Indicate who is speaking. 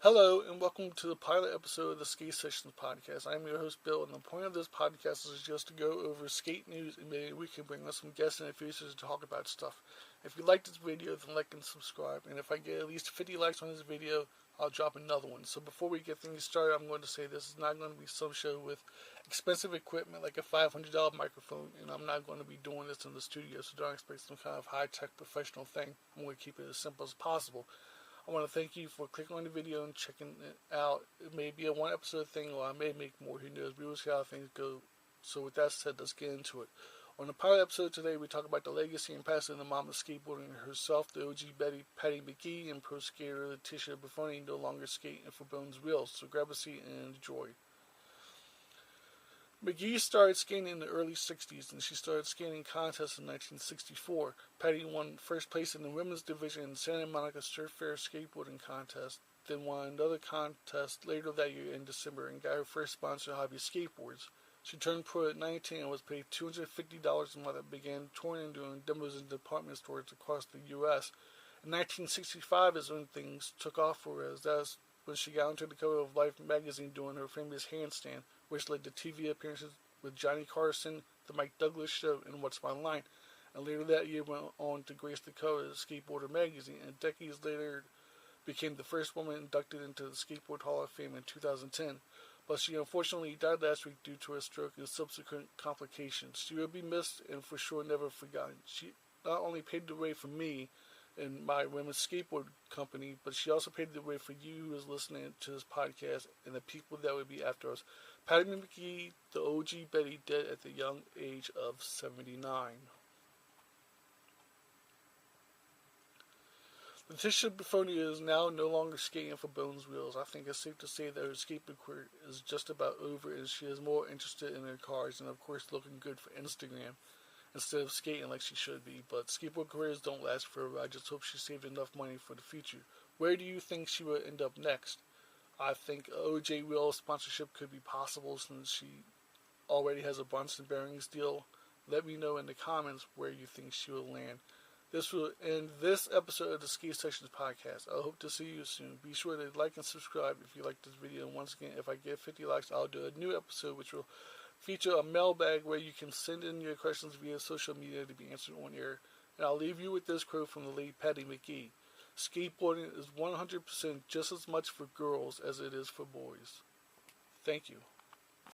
Speaker 1: Hello, and welcome to the pilot episode of the Skate Sessions podcast. I'm your host, Bill, and the point of this podcast is just to go over skate news, and maybe we can bring on some guests in the future to talk about stuff. If you like this video, then like and subscribe, and if I get at least 50 likes on this video, I'll drop another one. So before we get things started, I'm going to say this is not going to be some show with expensive equipment like a $500 microphone, and I'm not going to be doing this in the studio, so don't expect some kind of high-tech professional thing. I'm going to keep it as simple as possible. I want to thank you for clicking on the video and checking it out. It may be a one episode thing, or I may make more. Who knows? We will see how things go. So with that said, let's get into it. On the pilot episode today, we talk about the legacy and passing of the mom of skateboarding herself, the OG Patti Mcgee, and pro skater Leticia Bufoni no longer skating for Bones Wheels. So grab a seat and enjoy. McGee started skating in the early 60s, and she started skating contests in 1964. Patti won first place in the women's division in Santa Monica Surf Fair skateboarding contest, then won another contest later that year in December and got her first sponsor, Hobby Skateboards. She turned pro at 19 and was paid $250 a month and began touring and doing demos in department stores across the U.S. In 1965 is when things took off for her, as that's when she got onto the cover of Life magazine doing her famous handstand, which led to TV appearances with Johnny Carson, The Mike Douglas Show, and What's My Line. And later that year went on to grace the cover of Skateboarder magazine, and decades later became the first woman inducted into the Skateboard Hall of Fame in 2010. But she unfortunately died last week due to a stroke and subsequent complications. She will be missed and for sure never forgotten. She not only paved the way for me and my women's skateboard company, but she also paved the way for you who is listening to this podcast and the people that would be after us. Patti Mcgee, the OG Betty, dead at the young age of 79. Leticia Bufoni is now no longer skating for Bones Wheels. I think it's safe to say that her skateboard career is just about over, and she is more interested in her cars and, of course, looking good for Instagram instead of skating like she should be. But skateboard careers don't last forever. I just hope she saved enough money for the future. Where do you think she will end up next? I think OJ Wheel sponsorship could be possible since she already has a Bronson Bearings deal. Let me know in the comments where you think she will land. This will end this episode of the Skate Sessions podcast. I hope to see you soon. Be sure to like and subscribe if you like this video. And once again, if I get 50 likes, I'll do a new episode which will feature a mailbag where you can send in your questions via social media to be answered on air. And I'll leave you with this quote from the late Patti Mcgee. Skateboarding is 100% just as much for girls as it is for boys. Thank you.